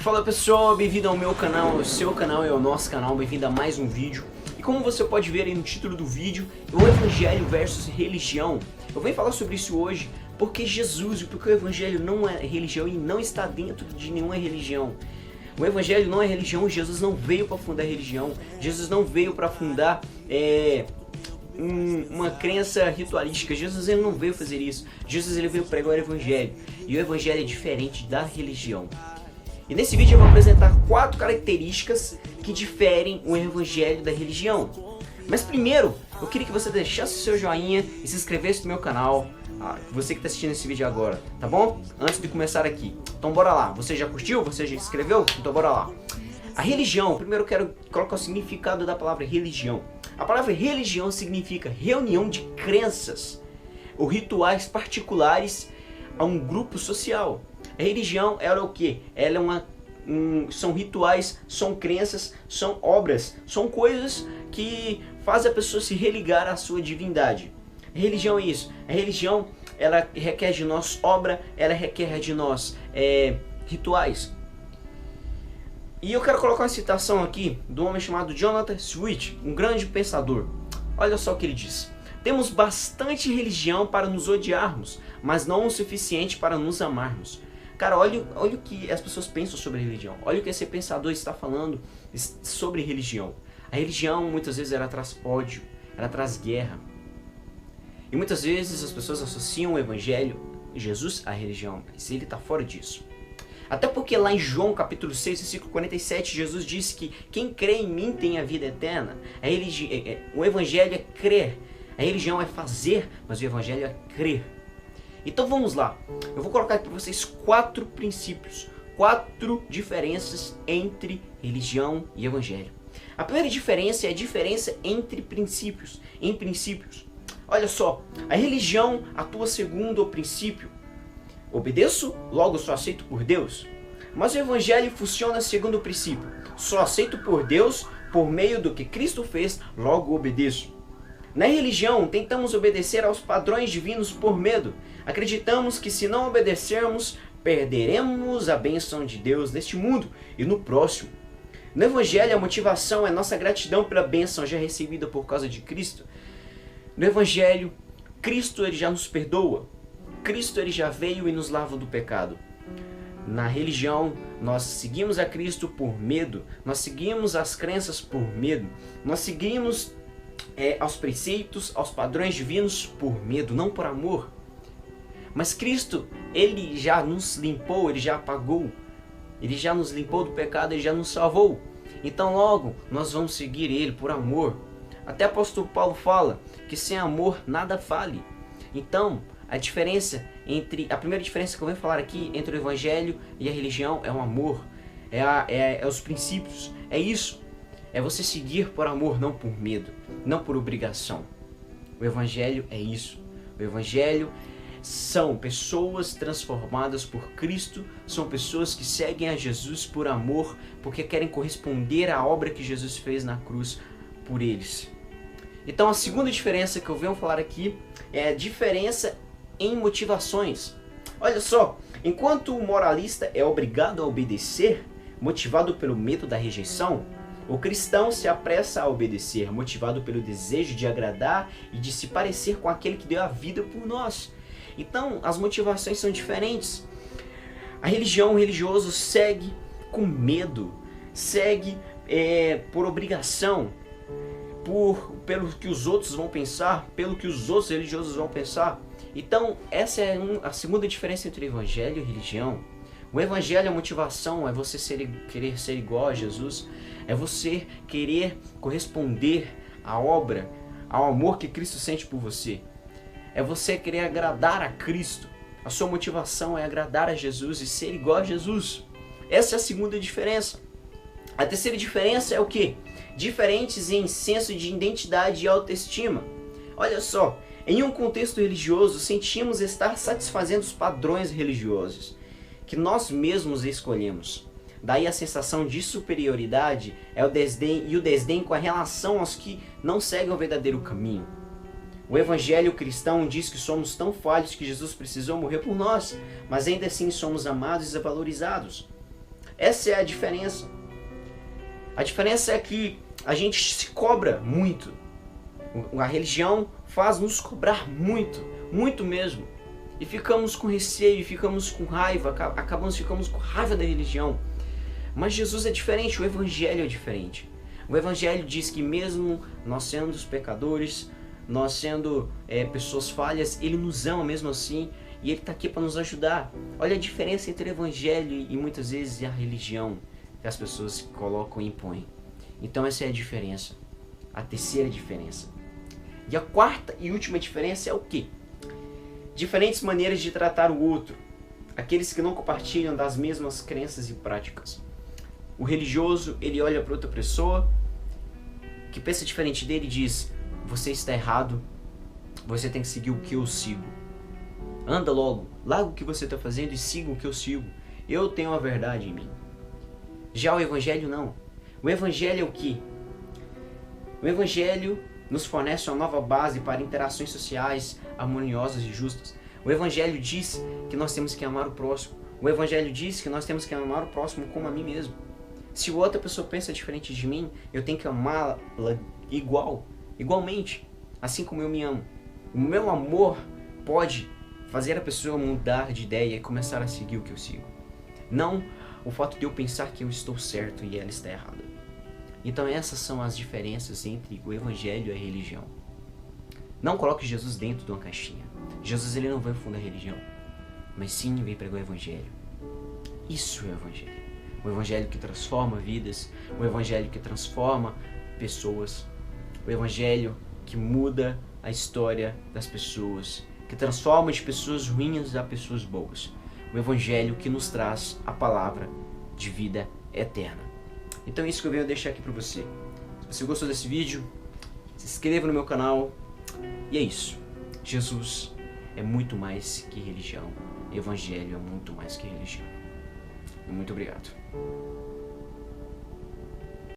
Fala pessoal, bem-vindo ao meu canal, o seu canal é o nosso canal, bem-vindo a mais um vídeo. E como você pode ver aí no título do vídeo, o Evangelho versus religião. Eu venho falar sobre isso hoje porque Jesus, porque o Evangelho não é religião e não está dentro de nenhuma religião. O Evangelho não é religião, Jesus não veio para fundar religião, Jesus não veio para fundar uma crença ritualística. Jesus ele não veio fazer isso. Jesus ele veio pregar o Evangelho. E o Evangelho é diferente da religião. E nesse vídeo eu vou apresentar 4 características que diferem o Evangelho da religião. Mas primeiro, eu queria que você deixasse o seu joinha e se inscrevesse no meu canal. Você que está assistindo esse vídeo agora, tá bom? Antes de começar aqui. Então bora lá. Você já curtiu? Você já se inscreveu? Então bora lá. A religião, primeiro eu quero colocar o significado da palavra religião. A palavra religião significa reunião de crenças ou rituais particulares a um grupo social. A religião ela é o que? Ela é são rituais, são crenças, são obras, são coisas que fazem a pessoa se religar à sua divindade. A religião é isso. A religião ela requer de nós obra, ela requer de nós rituais. E eu quero colocar uma citação aqui de um homem chamado Jonathan Swift, um grande pensador. Olha só o que ele diz. Temos bastante religião para nos odiarmos, mas não o suficiente para nos amarmos. Cara, olha o que as pessoas pensam sobre religião. Olha o que esse pensador está falando sobre religião. A religião muitas vezes ela traz ódio, ela traz guerra. E muitas vezes as pessoas associam o Evangelho, Jesus, à religião, mas ele está fora disso. Até porque lá em João capítulo 6, versículo 47, Jesus disse que quem crê em mim tem a vida eterna. O Evangelho é crer, a religião é fazer, mas o Evangelho é crer. Então vamos lá, eu vou colocar aqui para vocês 4 princípios, 4 diferenças entre religião e Evangelho. A primeira diferença é a diferença entre princípios, em princípios. Olha só, a religião atua segundo o princípio. Obedeço, logo sou aceito por Deus. Mas o Evangelho funciona segundo o princípio. Sou aceito por Deus por meio do que Cristo fez, logo obedeço. Na religião, tentamos obedecer aos padrões divinos por medo. Acreditamos que se não obedecermos, perderemos a bênção de Deus neste mundo e no próximo. No Evangelho, a motivação é nossa gratidão pela bênção já recebida por causa de Cristo. No Evangelho, Cristo ele já nos perdoa. Cristo ele já veio e nos lava do pecado. Na religião, nós seguimos a Cristo por medo. Nós seguimos as crenças por medo. Nós seguimos aos preceitos, aos padrões divinos por medo, não por amor. Mas Cristo, ele já nos limpou, ele já apagou. Ele já nos limpou do pecado, ele já nos salvou. Então logo, nós vamos seguir ele por amor. Até o apóstolo Paulo fala que sem amor nada vale. Então, a primeira diferença que eu venho falar aqui entre o Evangelho e a religião é o amor, é os princípios, é isso. É você seguir por amor, não por medo, não por obrigação. O Evangelho é isso. O Evangelho são pessoas transformadas por Cristo, são pessoas que seguem a Jesus por amor, porque querem corresponder à obra que Jesus fez na cruz por eles. Então a segunda diferença que eu venho falar aqui é a diferença em motivações. Olha só, enquanto o moralista é obrigado a obedecer, motivado pelo medo da rejeição, o cristão se apressa a obedecer, motivado pelo desejo de agradar e de se parecer com aquele que deu a vida por nós. Então, as motivações são diferentes. A religião, o religioso segue com medo, segue por obrigação, pelo que os outros vão pensar, pelo que os outros religiosos vão pensar. Então, essa é a segunda diferença entre Evangelho e religião. O Evangelho, a motivação é você querer ser igual a Jesus, é você querer corresponder à obra, ao amor que Cristo sente por você. É você querer agradar a Cristo. A sua motivação é agradar a Jesus e ser igual a Jesus. Essa é a segunda diferença. A terceira diferença é o quê? Diferentes em senso de identidade e autoestima. Olha só, em um contexto religioso, sentimos estar satisfazendo os padrões religiosos que nós mesmos escolhemos. Daí a sensação de superioridade é o desdém com a relação aos que não seguem o verdadeiro caminho. O evangelho cristão diz que somos tão falhos que Jesus precisou morrer por nós, mas ainda assim somos amados e valorizados. Essa é a diferença. A diferença é que a gente se cobra muito. A religião faz nos cobrar muito, muito mesmo. E ficamos com receio, ficamos com raiva, ficamos com raiva da religião. Mas Jesus é diferente, o Evangelho é diferente. O Evangelho diz que mesmo nós sendo os pecadores, nós sendo pessoas falhas, Ele nos ama mesmo assim e Ele está aqui para nos ajudar. Olha a diferença entre o Evangelho e muitas vezes a religião que as pessoas colocam e impõem. Então essa é a diferença, a terceira diferença. E a quarta e última diferença é o quê? Diferentes maneiras de tratar o outro, aqueles que não compartilham das mesmas crenças e práticas. O religioso, ele olha para outra pessoa que pensa diferente dele e diz: você está errado, você tem que seguir o que eu sigo. Anda logo, larga o que você está fazendo e siga o que eu sigo. Eu tenho a verdade em mim. Já o Evangelho não. O Evangelho é o quê? O Evangelho nos fornece uma nova base para interações sociais harmoniosas e justas. O Evangelho diz que nós temos que amar o próximo. O Evangelho diz que nós temos que amar o próximo como a mim mesmo. Se outra pessoa pensa diferente de mim, eu tenho que amá-la igualmente, assim como eu me amo. O meu amor pode fazer a pessoa mudar de ideia e começar a seguir o que eu sigo. Não o fato de eu pensar que eu estou certo e ela está errada. Então essas são as diferenças entre o Evangelho e a religião. Não coloque Jesus dentro de uma caixinha. Jesus ele não vai fundar a religião, mas sim vem pregar o Evangelho. Isso é o Evangelho. O Evangelho que transforma vidas, o Evangelho que transforma pessoas, o Evangelho que muda a história das pessoas, que transforma de pessoas ruins a pessoas boas. O Evangelho que nos traz a palavra de vida eterna. Então é isso que eu venho deixar aqui para você. Se você gostou desse vídeo, se inscreva no meu canal. E é isso. Jesus é muito mais que religião. Evangelho é muito mais que religião. Muito obrigado.